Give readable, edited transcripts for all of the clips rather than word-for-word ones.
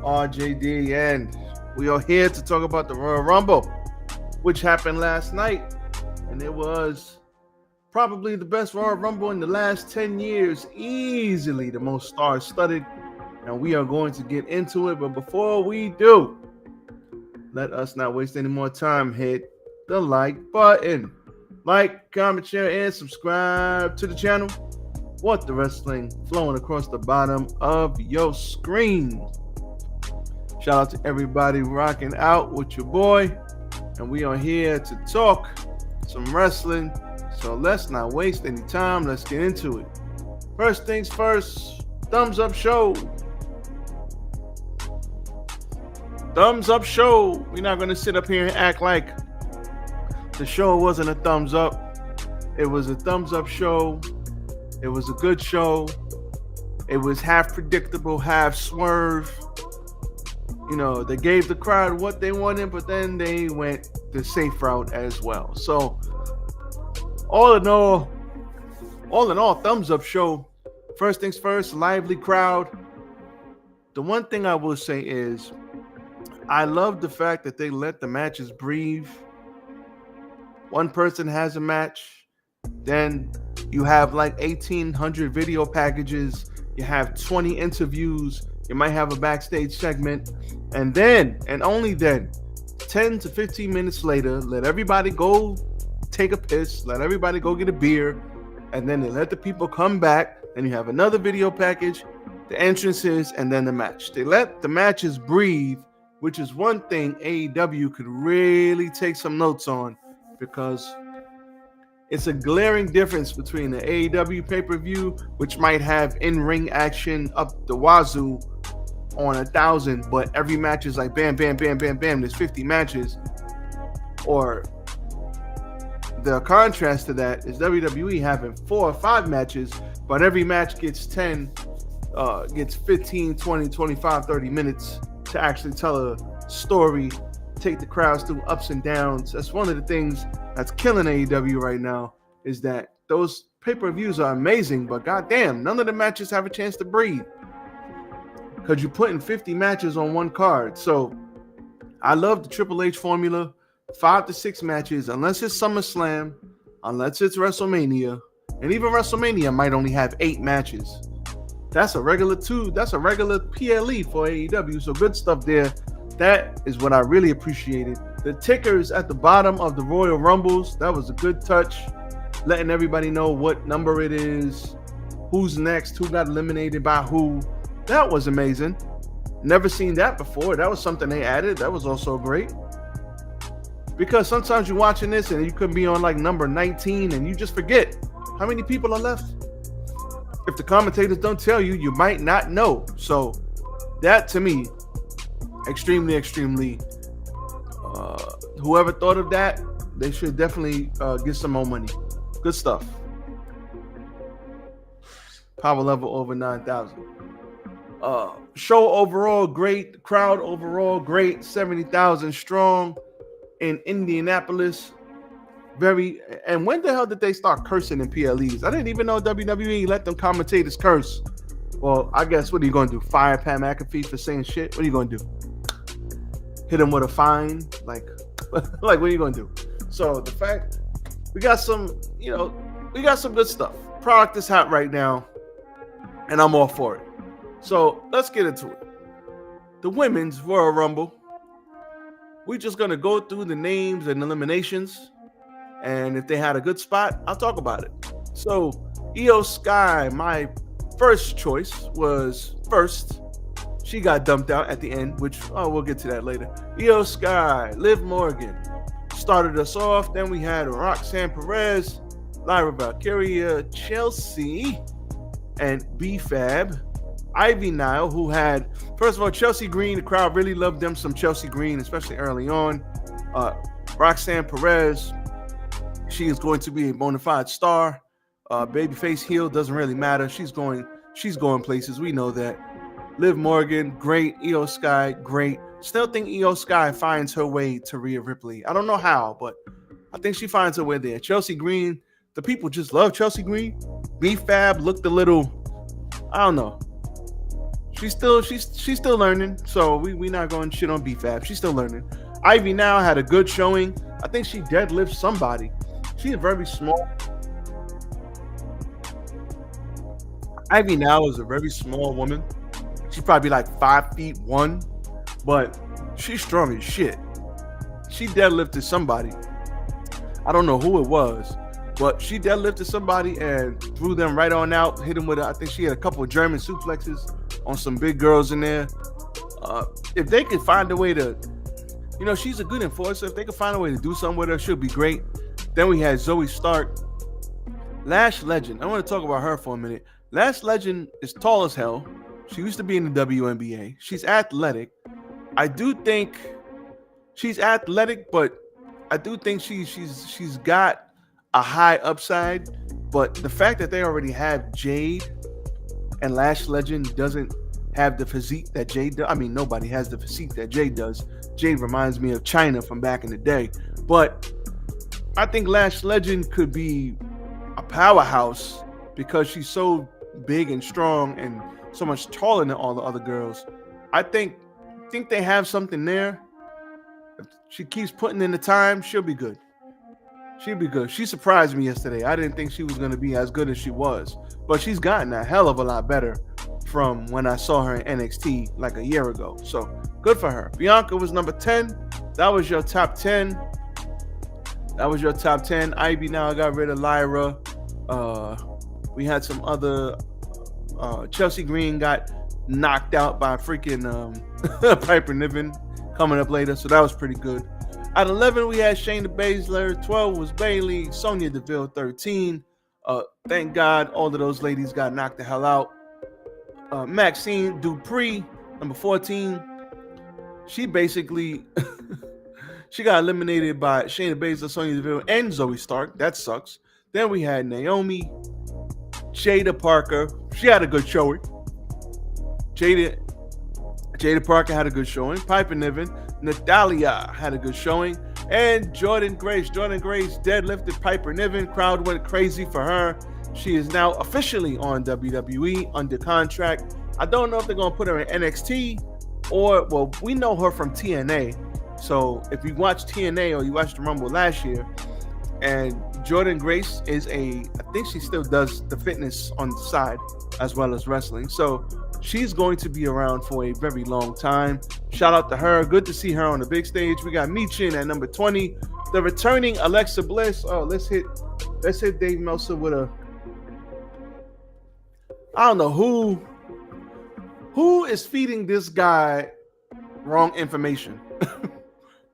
RJD, and we are here to talk about the Royal Rumble, which happened last night, and it was probably the best Royal Rumble in the last 10 years, easily the most star-studded, and we are going to get into it. But before we do, let us not waste any more time. Hit the like button. Like, comment, share, and subscribe to the channel. What the wrestling flowing across the bottom of your screen. Shout out to everybody rocking out with your boy. And we are here to talk some wrestling. So let's not waste any time. Let's get into it. First things first, thumbs up show. Thumbs up show. We're not going to sit up here and act like the show wasn't a thumbs up. It was a thumbs up show. It was a good show. It was half predictable, half swerve. You know, they gave the crowd what they wanted, but then they went the safe route as well. So, all in all, thumbs up show. First things first, lively crowd. The one thing I will say is, I love the fact that they let the matches breathe. One person has a match, then you have like 1,800 video packages, you have 20 interviews, you might have a backstage segment, and then, and only then, 10 to 15 minutes later, let everybody go take a piss, let everybody go get a beer, and then they let the people come back, and you have another video package, the entrances, and then the match. They let the matches breathe, which is one thing AEW could really take some notes on, because it's a glaring difference between the AEW pay-per-view, which might have in-ring action up the wazoo on 1,000, but every match is like bam, bam, bam, bam, bam. There's 50 matches. Or the contrast to that is WWE having 4 or 5 matches, but every match gets 15, 20, 25, 30 minutes to actually tell a story, take the crowds through ups and downs. That's one of the things that's killing AEW right now, is that those pay-per-views are amazing, but goddamn, none of the matches have a chance to breathe, because you're putting 50 matches on one card. So I love the Triple H formula, 5 to 6 matches, unless it's SummerSlam, unless it's WrestleMania, and even WrestleMania might only have 8 matches. That's a regular PLE for AEW, so good stuff there. That is what I really appreciated. The tickers at the bottom of the Royal Rumbles, that was a good touch. Letting everybody know what number it is, who's next, who got eliminated by who. That was amazing. Never seen that before. That was something they added. That was also great. Because sometimes you're watching this and you could be on like number 19 and you just forget how many people are left. If the commentators don't tell you, you might not know. So that, to me, extremely, whoever thought of that, they should definitely get some more money. Good stuff. Power level over 9,000. Show overall great. Crowd overall great. 70,000 strong in Indianapolis. And when the hell did they start cursing in PLEs? I didn't even know WWE let them commentators curse. Well, I guess, what are you going to do? Fire Pat McAfee for saying shit? What are you going to do? Hit him with a fine? Like what are you going to do? So the fact, we got some good stuff. Product is hot right now, and I'm all for it. So let's get into it. The Women's Royal Rumble. We're just going to go through the names and eliminations, and if they had a good spot, I'll talk about it. So Io Sky, my first choice, was first. She got dumped out at the end, which, we'll get to that later. Io Sky, Liv Morgan started us off. Then we had Roxanne Perez, Lyra Valkyria, Chelsea, and B-Fab. Ivy Nile, who had, first of all, Chelsea Green. The crowd really loved them some Chelsea Green, especially early on. Roxanne Perez, she is going to be a bona fide star. Babyface heel, doesn't really matter. She's going places. We know that. Liv Morgan, great. Io Sky, great. Still think Io Sky finds her way to Rhea Ripley. I don't know how, but I think she finds her way there. Chelsea Green, the people just love Chelsea Green. B-Fab looked a little, I don't know. she's still learning. So we not going shit on BFAB. She's still learning. Ivy now had a good showing. I think she deadlifts somebody. She's very small. Ivy now is a very small woman. She's probably like 5'1", but she's strong as shit. She deadlifted somebody. I don't know who it was, but she deadlifted somebody and threw them right on out. Hit them with, I think she had a couple of German suplexes on some big girls in there. If they could find a way to, she's a good enforcer. If they could find a way to do something with her, she'll be great. Then we had Zoe Stark. Lash Legend. I want to talk about her for a minute. Lash Legend is tall as hell. She used to be in the WNBA. She's athletic. I do think she's athletic, but I do think she's got a high upside. But the fact that they already have Jade and Lash Legend doesn't have the physique that Jade does. I mean, nobody has the physique that Jade does. Jade reminds me of China from back in the day. But I think Lash Legend could be a powerhouse because she's so big and strong and so much taller than all the other girls. I think they have something there. If she keeps putting in the time, she'll be good. She'll be good. She surprised me yesterday. I didn't think she was going to be as good as she was, but she's gotten a hell of a lot better from when I saw her in NXT like a year ago. So good for her. Bianca was number 10. That was your top 10. Ivy now got rid of Lyra. We had some other. Chelsea Green got knocked out by freaking Piper Niven coming up later, so that was pretty good. At 11, we had Shayna Baszler. 12 was Bayley. Sonya Deville, 13. Thank God all of those ladies got knocked the hell out. Maxine Dupree, number 14. She basically she got eliminated by Shayna Baszler, Sonya Deville, and Zoe Stark. That sucks. Then we had Naomi, Jada Parker. She had a good showing. Jada Parker had a good showing. Piper Niven. Natalia had a good showing. And Jordan Grace. Jordan Grace deadlifted Piper Niven. Crowd went crazy for her. She is now officially on WWE under contract. I don't know if they're going to put her in NXT or, well, we know her from TNA. So if you watch TNA or you watched the Rumble last year, and Jordan Grace is I think she still does the fitness on the side as well as wrestling. So she's going to be around for a very long time. Shout out to her. Good to see her on the big stage. We got Michin at number 20. The returning Alexa Bliss. Oh, let's hit Dave Meltzer with a, I don't know who is feeding this guy wrong information.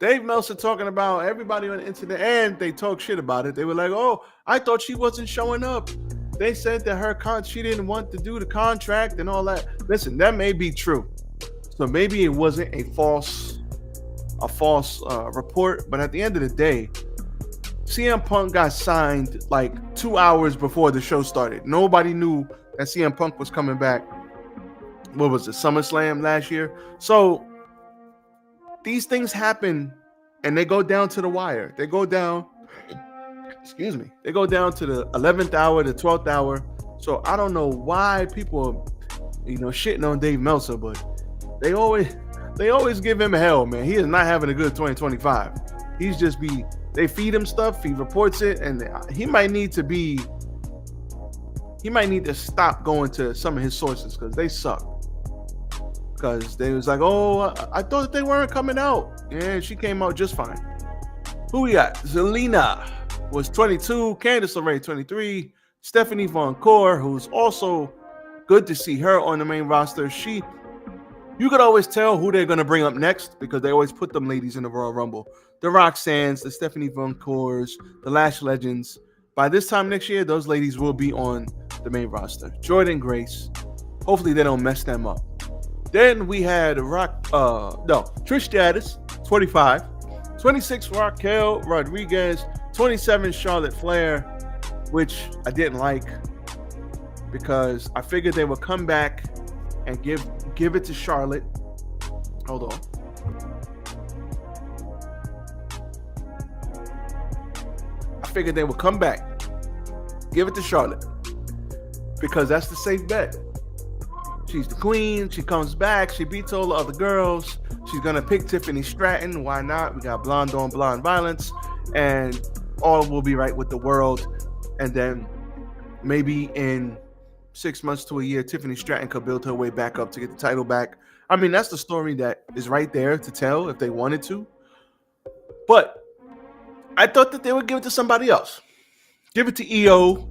Dave Meltzer talking about everybody on the internet, and they talk shit about it. They were like, "Oh, I thought she wasn't showing up. They said that she didn't want to do the contract and all that." Listen, that may be true. So maybe it wasn't a false report. But at the end of the day, CM Punk got signed like 2 hours before the show started. Nobody knew that CM Punk was coming back. What was it, SummerSlam last year? So these things happen, and they go down to the wire. They go down. They go down to the 11th hour, the 12th hour. So I don't know why people, shitting on Dave Meltzer, but they always give him hell, man. He is not having a good 2025. They feed him stuff, he reports it, and he might need to stop going to some of his sources because they suck. Because they was like, "Oh, I thought they weren't coming out." And she came out just fine. Who we got? Zelina was 22. Candice LeRae, 23. Stephanie Von Core, who's also good to see her on the main roster. You could always tell who they're going to bring up next because they always put them ladies in the Royal Rumble. The Roxannes, the Stephanie Von Cores, the Lash Legends. By this time next year, those ladies will be on the main roster. Jordan Grace. Hopefully they don't mess them up. Then we had Trish Stratus, 25. 26, Raquel Rodriguez. 27, Charlotte Flair, which I didn't like because I figured they would come back and give it to Charlotte. Hold on. I figured they would come back, give it to Charlotte because that's the safe bet. She's the queen. She comes back. She beats all the other girls. She's going to pick Tiffany Stratton. Why not? We got blonde on blonde violence. And all will be right with the world. And then maybe in 6 months to a year, Tiffany Stratton could build her way back up to get the title back. I mean, that's the story that is right there to tell if they wanted to. But I thought that they would give it to somebody else. Give it to EO.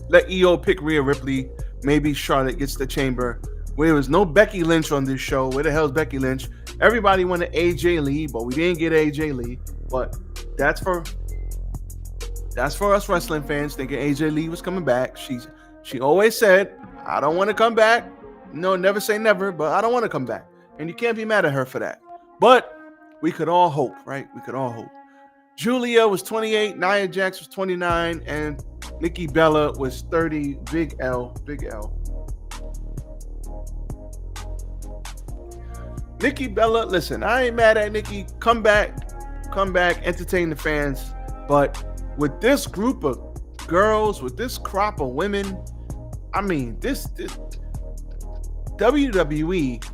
Let EO pick Rhea Ripley. Maybe Charlotte gets the chamber. There was no Becky Lynch on this show. Where the hell is Becky Lynch? Everybody wanted AJ Lee, but we didn't get AJ Lee. But that's for us wrestling fans thinking AJ Lee was coming back. She always said, I don't want to come back. No, never say never, but I don't want to come back. And you can't be mad at her for that. But we could all hope, right? We could all hope. Julia was 28, Nia Jax was 29, and Nikki Bella was 30. Big L. Nikki Bella, listen, I ain't mad at Nikki. Come back, entertain the fans. But with this group of girls, with this crop of women, I mean, this WWE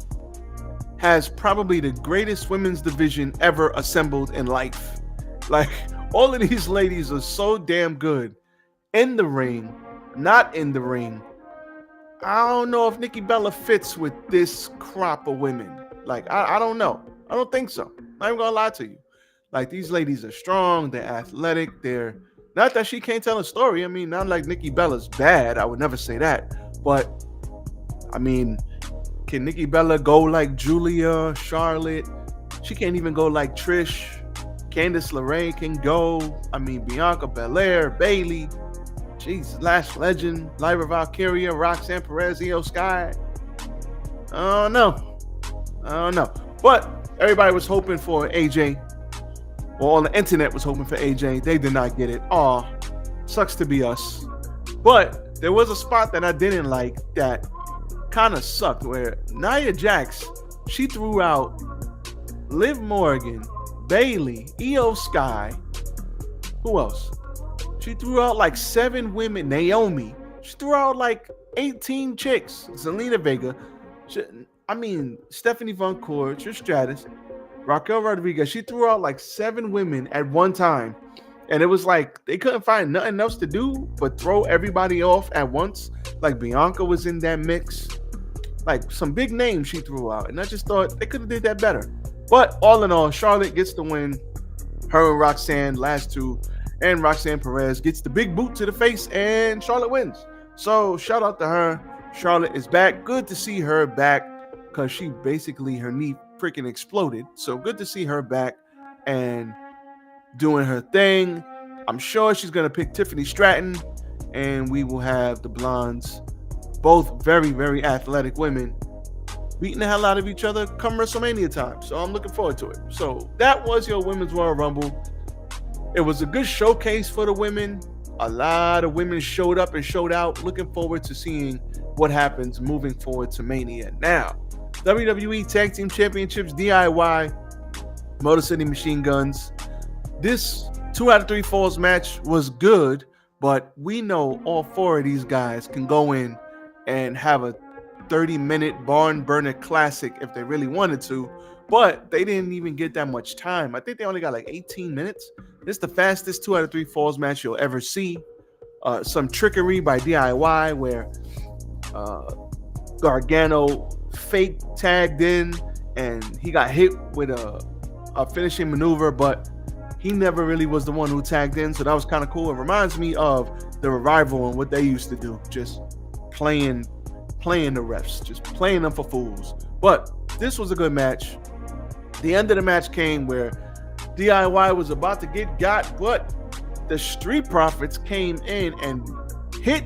has probably the greatest women's division ever assembled in life. Like, all of these ladies are so damn good in the ring, not in the ring. I don't know if Nikki Bella fits with this crop of women. Like, I don't know. I don't think so. I'm not gonna lie to you. Like, these ladies are strong, they're athletic, they're not that she can't tell a story. I mean, not like Nikki Bella's bad. I would never say that. But I mean, can Nikki Bella go like Julia, Charlotte? She can't even go like Trish. Candice LeRae can go. I mean, Bianca Belair, Bayley, Jesus, Lash Legend, Lyra Valkyria, Roxanne Perez, Io Sky. I don't know. But everybody was hoping for AJ. Well, all the internet was hoping for AJ. They did not get it. Aw, sucks to be us. But there was a spot that I didn't like that kind of sucked, where Nia Jax, she threw out Liv Morgan, Bayley, Io Sky. Who else? She threw out like 7 women. Naomi. She threw out like 18 chicks. Zelina Vega. Stephanie Von Cour, Trish Stratus, Raquel Rodriguez. She threw out like 7 women at one time. And it was like they couldn't find nothing else to do but throw everybody off at once. Like Bianca was in that mix. Like some big names she threw out. And I just thought they could have did that better. But all in all, Charlotte gets the win. Her and Roxanne, last two. And Roxanne Perez gets the big boot to the face, and Charlotte wins. So shout out to her. Charlotte is back. Good to see her back, because she basically, her knee freaking exploded. So good to see her back and doing her thing. I'm sure she's going to pick Tiffany Stratton, and we will have the blondes, both very, very athletic women, beating the hell out of each other come WrestleMania time. So I'm looking forward to it. So that was your Women's Royal Rumble. It was a good showcase for the women. A lot of women showed up and showed out. Looking forward to seeing what happens moving forward to Mania. Now, WWE Tag Team Championships, DIY, Motor City Machine Guns. This 2 out of 3 falls match was good, but we know all 4 of these guys can go in and have a 30-minute barn burner classic if they really wanted to, but they didn't even get that much time. I think they only got like 18 minutes. This is the fastest 2 out of 3 falls match you'll ever see. Some trickery by DIY where Gargano fake tagged in and he got hit with a finishing maneuver, but he never really was the one who tagged in, so that was kind of cool. It reminds me of the Revival and what they used to do, just playing the refs, just playing them for fools. But this was a good match. The end of the match came where DIY was about to get got, but the Street Profits came in and hit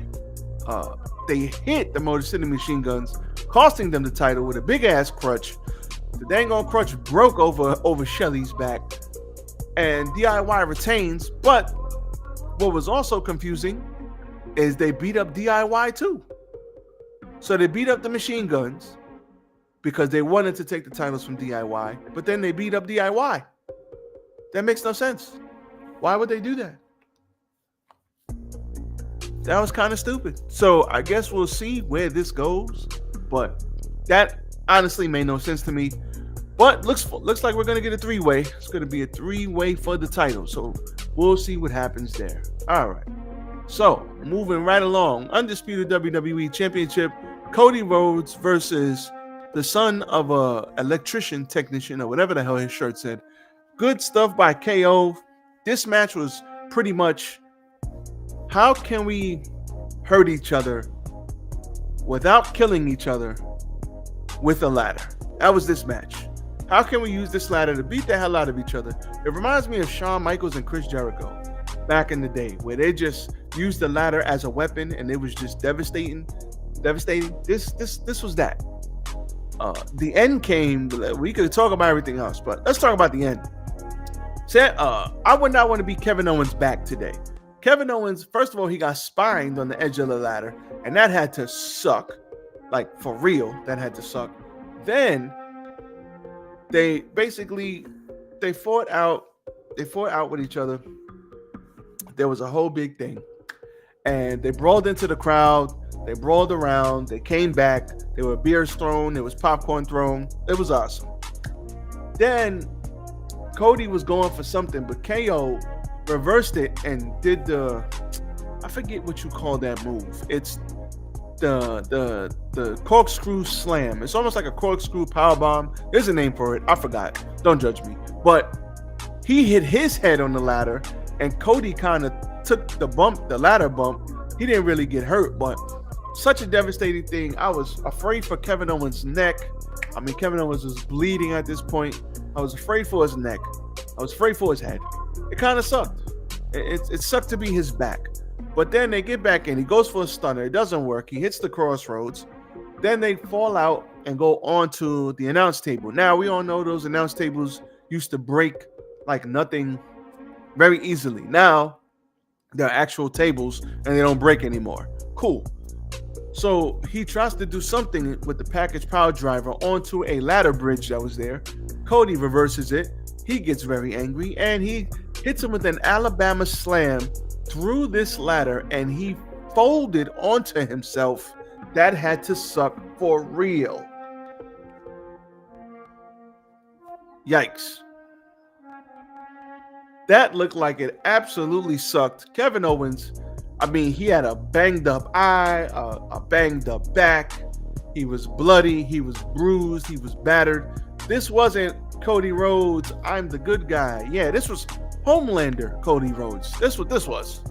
the Motor City Machine Guns, costing them the title with a big ass crutch. The dang on crutch broke over Shelly's back, and DIY retains. But what was also confusing is they beat up DIY too. So they beat up the Machine Guns because they wanted to take the titles from DIY, but then they beat up DIY. That makes no sense. Why would they do that? That was kind of stupid. So I guess we'll see where this goes. But that honestly made no sense to me. But looks like we're gonna get a 3-way. It's gonna be a 3-way for the title. So we'll see what happens there. All right. So moving right along, undisputed WWE Championship, Cody Rhodes versus the son of a electrician technician or whatever the hell his shirt said. Good stuff by KO. This match was pretty much, how can we hurt each other without killing each other with a ladder? That was this match. How can we use this ladder to beat the hell out of each other? It reminds me of Shawn Michaels and Chris Jericho back in the day, where they just used the ladder as a weapon and it was just devastating. This was that. The end came. We could talk about everything else, but let's talk about the end. I would not want to be Kevin Owens back today. Kevin Owens, first of all, he got spined on the edge of the ladder, and that had to suck. Like, for real, that had to suck. Then they fought out with each other. There was a whole big thing, and they brawled into the crowd. They brawled around. They came back. There were beers thrown. There was popcorn thrown. It was awesome. Then Cody was going for something, but KO reversed it and did I forget what you call that move. It's the corkscrew slam. It's almost like a corkscrew powerbomb. There's a name for it. I forgot. Don't judge me. But he hit his head on the ladder, and Cody kind of took the ladder bump. He didn't really get hurt, but such a devastating thing. I was afraid for Kevin Owens' neck. I mean, Kevin Owens was bleeding at this point. I was afraid for his neck. I was afraid for his head. It kind of sucked. It sucked to be his back. But then they get back in. He goes for a stunner. It doesn't work. He hits the crossroads. Then they fall out and go on to the announce table. Now, we all know those announce tables used to break like nothing very easily. Now, they're actual tables and they don't break anymore. Cool. So he tries to do something with the package power driver onto a ladder bridge that was there. Cody reverses it. He gets very angry and he hits him with an Alabama slam through this ladder, and he folded onto himself. That had to suck for real. Yikes. That looked like it absolutely sucked. Kevin Owens, I mean, he had a banged up eye, a banged up back. He was bloody. He was bruised. He was battered. This wasn't Cody Rhodes, I'm the good guy. Yeah, this was Homelander Cody Rhodes. This what this was.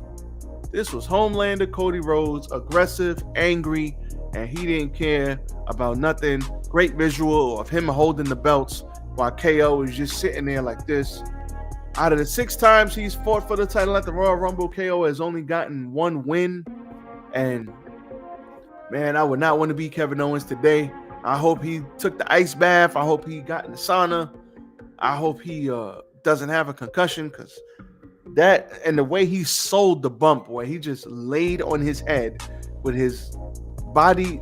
This was Homelander Cody Rhodes, aggressive, angry, and he didn't care about nothing. Great visual of him holding the belts while KO is just sitting there like this. Out of the 6 times he's fought for the title at the Royal Rumble, KO has only gotten 1 win. And man, I would not want to be Kevin Owens today. I hope he took the ice bath. I hope he got in the sauna. I hope he doesn't have a concussion, because that, and the way he sold the bump, where he just laid on his head with his body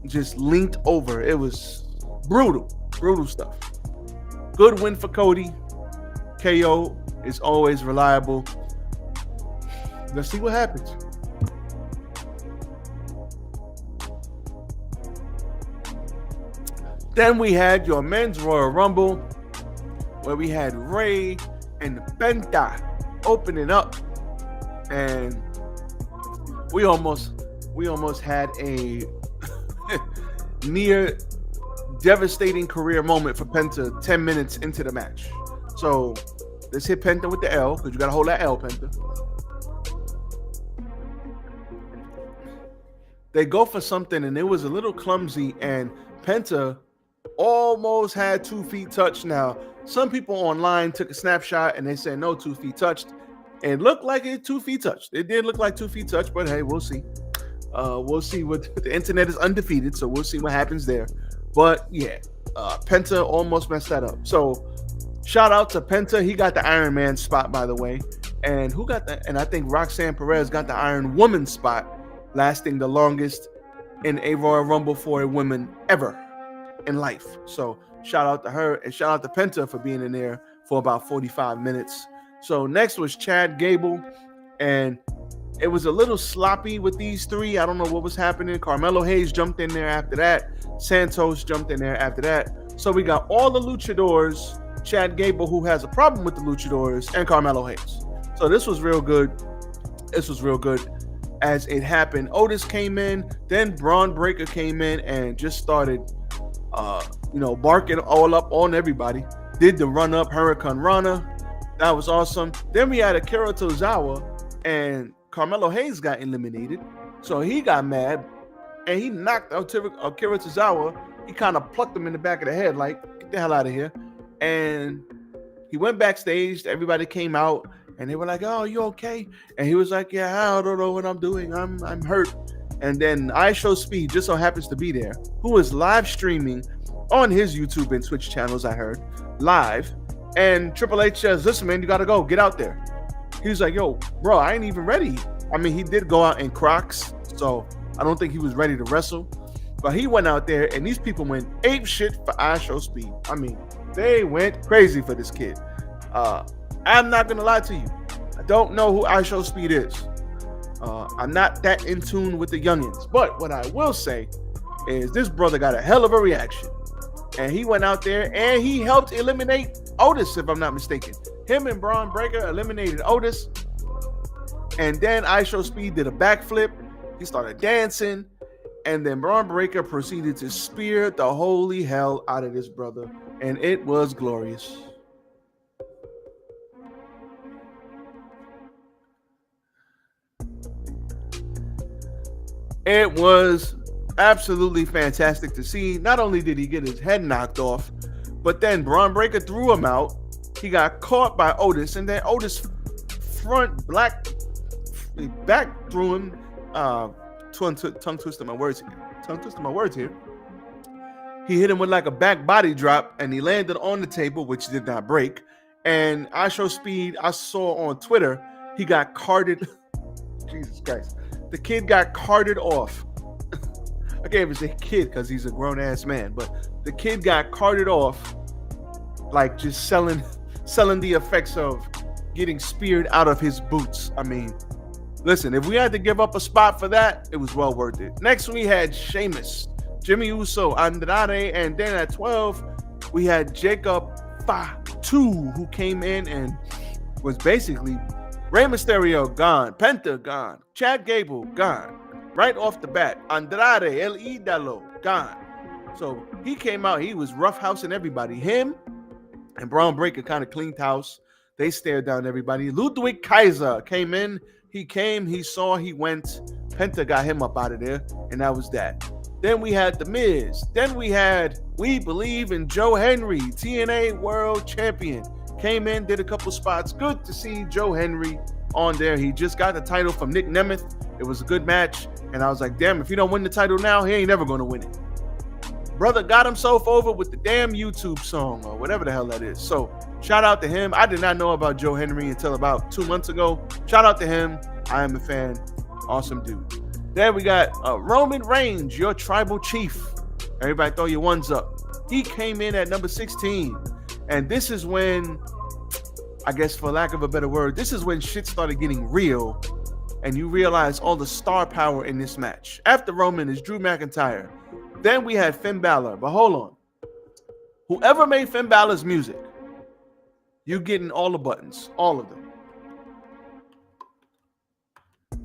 just linked over. It was brutal stuff. Good win for Cody. KO is always reliable. Let's see what happens. Then we had your men's Royal Rumble, where we had Rey and Penta opening up, and we almost had a near devastating career moment for Penta 10 minutes into the match. So let's hit Penta with the L, because you got to hold that L, Penta. They go for something, and it was a little clumsy, and Penta almost had 2 feet touched. Now, some people online took a snapshot, and they said no, 2 feet touched. It looked like it 2 feet touched. It did look like 2 feet touched, but hey, we'll see. We'll see. What the internet is undefeated, so we'll see what happens there. But yeah, Penta almost messed that up. So shout out to Penta. He got the Iron Man spot, by the way. And who got that? And I think Roxanne Perez got the Iron Woman spot, lasting the longest in a Royal Rumble for a woman ever in life. So shout out to her, and shout out to Penta for being in there for about 45 minutes. So next was Chad Gable, and It was a little sloppy with these three. I don't know what was happening. Carmelo Hayes jumped in there after that. Santos jumped in there after that. So we got all the luchadors, Chad Gable, who has a problem with the luchadors, and Carmelo Hayes. So this was real good. This was real good as it happened. Otis came in, then Braun Breaker came in and just started, barking all up on everybody. Did the run up Hurricane Rana. That was awesome. Then we had Akira Tozawa, and Carmelo Hayes got eliminated. So he got mad, and he knocked Akira Tozawa. He kind of plucked him in the back of the head, like, get the hell out of here. And he went backstage. Everybody came out, and they were like, oh, you okay? And he was like, yeah, I don't know what I'm doing. I'm hurt. And then IShowSpeed just so happens to be there, who was live streaming on his YouTube and Twitch channels, I heard, live. And Triple H says, listen, man, you got to go. Get out there. He was like, yo, bro, I ain't even ready. I mean, he did go out in Crocs, so I don't think he was ready to wrestle. But he went out there, and these people went ape shit for IShowSpeed. I mean, they went crazy for this kid. I'm not going to lie to you. I don't know who IShowSpeed is. I'm not that in tune with the youngins. But what I will say is this brother got a hell of a reaction. And he went out there, and he helped eliminate Otis, if I'm not mistaken. Him and Braun Breaker eliminated Otis. And then IShowSpeed did a backflip. He started dancing. And then Braun Breaker proceeded to spear the holy hell out of this brother. And it was glorious. It was absolutely fantastic to see. Not only did he get his head knocked off, but then Braun Breaker threw him out. He got caught by Otis, and then Otis back threw him. Tongue twisting my words here. He hit him with like a back body drop, and he landed on the table, which did not break. And IShowSpeed, I saw on Twitter, he got carted. Jesus Christ. The kid got carted off. I can't even say kid because he's a grown-ass man, but the kid got carted off, like just selling the effects of getting speared out of his boots. I mean, listen, if we had to give up a spot for that, it was well worth it. Next, we had Sheamus, Jimmy Uso, Andrade, and then at 12, we had Jacob Fatu, who came in and was basically Rey Mysterio gone, Penta gone, Chad Gable gone, right off the bat. Andrade, El Idolo gone. So he came out, he was roughhousing everybody. Him and Braun Breaker kind of cleaned house. They stared down everybody. Ludwig Kaiser came in. He came, he saw, he went. Penta got him up out of there, and that was that. Then we had The Miz. Then we had We Believe in Joe Henry, TNA World Champion. Came in, did a couple spots. Good to see Joe Henry on there. He just got the title from Nick Nemeth. It was a good match, and I was like, damn, if he don't win the title now, he ain't never going to win it. Brother got himself over with the damn YouTube song or whatever the hell that is. So shout out to him. I did not know about Joe Henry until about 2 months ago. Shout out to him. I am a fan. Awesome dude. Then we got Roman Reigns, your tribal chief. Everybody throw your ones up. He came in at number 16. And this is when, I guess for lack of a better word, this is when shit started getting real. And you realize all the star power in this match. After Roman is Drew McIntyre. Then we had Finn Balor. But hold on. Whoever made Finn Balor's music, you getting all the buttons. All of them.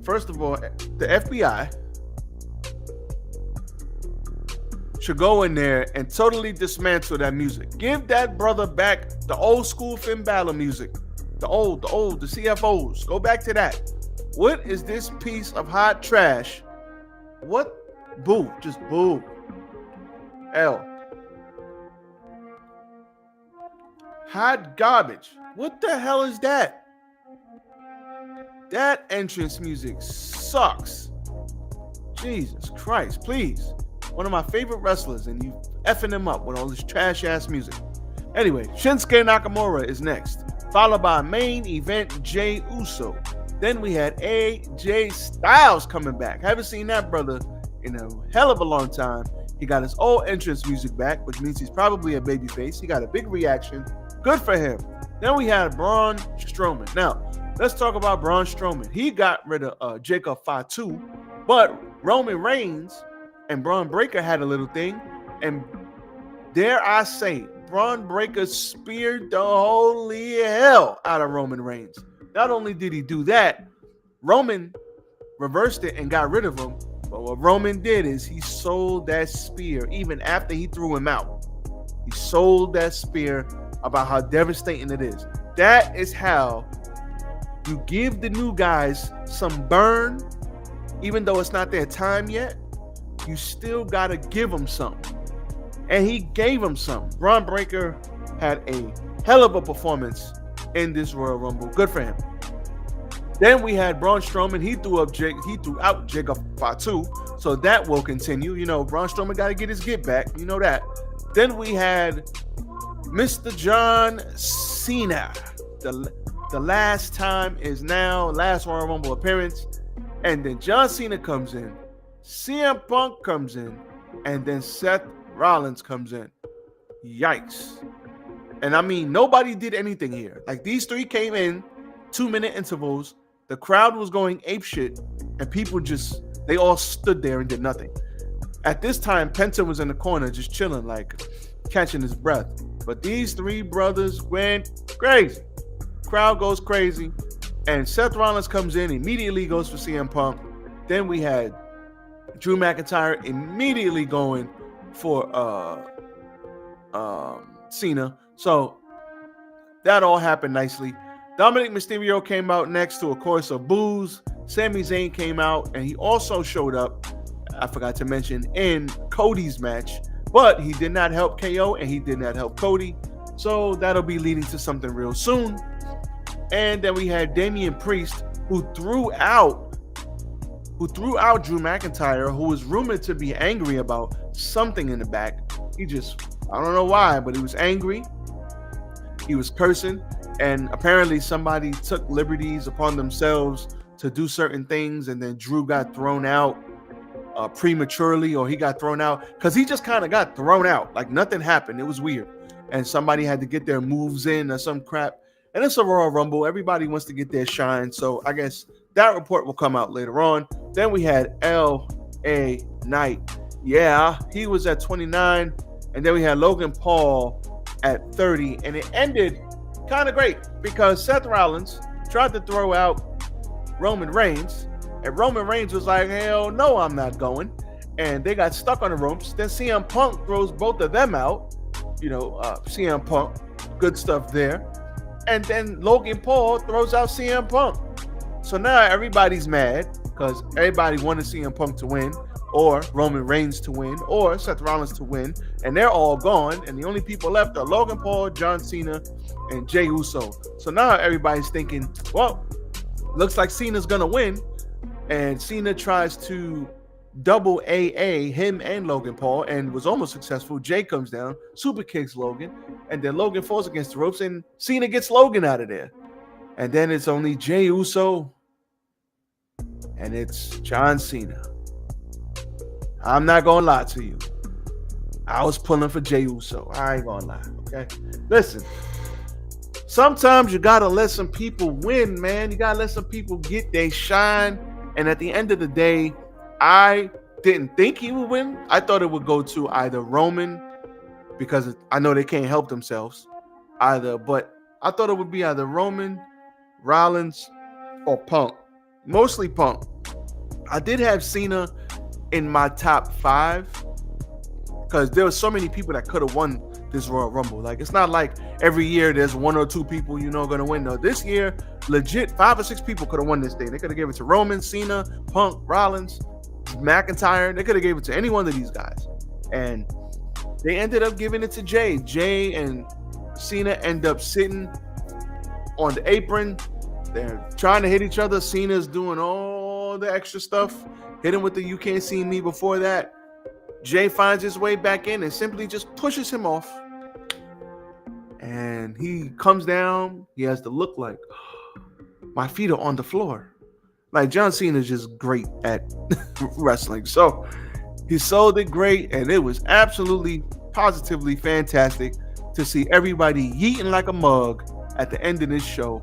First of all, the FBI should go in there and totally dismantle that music. Give that brother back the old school Finn Balor music. The CFOs. Go back to that. What is this piece of hot trash? What? Boo. Just boo. L. Hot garbage. What the hell is that? That entrance music sucks. Jesus Christ, please. One of my favorite wrestlers, and you effing him up with all this trash ass music. Anyway, Shinsuke Nakamura is next, followed by main event Jey Uso. Then we had AJ Styles coming back. Haven't seen that brother in a hell of a long time. He got his old entrance music back, which means he's probably a babyface. He got a big reaction. Good for him. Then we had Braun Strowman. Now, Let's talk about Braun Strowman. He got rid of Jacob Fatu, but Roman Reigns and Braun Breaker had a little thing, and dare I say, Braun Breaker speared the holy hell out of Roman Reigns. Not only did he do that, Roman reversed it and got rid of him. But what Roman did is he sold that spear even after he threw him out. He sold that spear about how devastating it is. That is how you give the new guys some burn, even though it's not their time yet. You still got to give them something. And he gave him some. Braun Breaker had a hell of a performance in this Royal Rumble. Good for him. Then we had Braun Strowman. He threw out Jacob Fatu. So that will continue. You know, Braun Strowman got to get his get back. You know that. Then we had Mr. John Cena. The last time is now. Last Royal Rumble appearance. And then John Cena comes in. CM Punk comes in. And then Seth Rollins comes in. Yikes. And I mean, nobody did anything here. Like, these three came in 2-minute intervals. The crowd was going apeshit, and people they all stood there and did nothing. At this time, Penta was in the corner just chilling, like catching his breath. But these three brothers went crazy. Crowd goes crazy, and Seth Rollins comes in, immediately goes for CM Punk. Then we had Drew McIntyre immediately going for Cena. So that all happened nicely. Dominic Mysterio came out next to a chorus of boos. Sami Zayn came out, and he also showed up, I forgot to mention, in Cody's match. But he did not help KO, and he did not help Cody. So that'll be leading to something real soon. And then we had Damian Priest, who threw out Drew McIntyre, who was rumored to be angry about something in the back. I don't know why, but he was angry. He was cursing. And apparently somebody took liberties upon themselves to do certain things, and then Drew got thrown out prematurely, or he got thrown out because he just kind of got thrown out. Like, nothing happened. It was weird. And somebody had to get their moves in or some crap. And it's a Royal Rumble. Everybody wants to get their shine. So I guess that report will come out later on. Then we had L.A. Knight. Yeah, he was at 29. And then we had Logan Paul at 30. And it ended kind of great because Seth Rollins tried to throw out Roman Reigns, and Roman Reigns was like, hell no, I'm not going. And they got stuck on the ropes. Then CM Punk throws both of them out. CM Punk, good stuff there. And then Logan Paul throws out CM Punk. So now everybody's mad because everybody wanted CM Punk to win, or Roman Reigns to win, or Seth Rollins to win, and they're all gone, and the only people left are Logan Paul, John Cena, and Jey Uso. So now everybody's thinking, well, looks like Cena's gonna win, and Cena tries to double AA him and Logan Paul, and was almost successful. Jey comes down, super kicks Logan, and then Logan falls against the ropes, and Cena gets Logan out of there. And then it's only Jey Uso, and it's John Cena. I'm not gonna lie to you. I was pulling for Jey Uso. I ain't gonna lie, okay? Listen, sometimes you gotta let some people win, man. You gotta let some people get their shine. And at the end of the day, I didn't think he would win. I thought it would go to either Roman, because I know they can't help themselves either, but I thought it would be either Roman, Rollins, or Punk. Mostly Punk. I did have Cena in my top 5 because there were so many people that could have won this Royal Rumble. Like, it's not like every year there's 1 or 2 people gonna win. No, this year, legit 5 or 6 people could have won this thing. They could have given it to Roman, Cena, Punk, Rollins, McIntyre. They could have given it to any one of these guys, and they ended up giving it to Jey. Jey and Cena end up sitting on the apron. They're trying to hit each other. Cena's doing all the extra stuff. Hit him with the "you can't see me" before that. Jey finds his way back in and simply just pushes him off. And he comes down. He has the look like, my feet are on the floor. Like, John Cena is just great at wrestling. So he sold it great, and it was absolutely, positively fantastic to see everybody yeeting like a mug at the end of this show.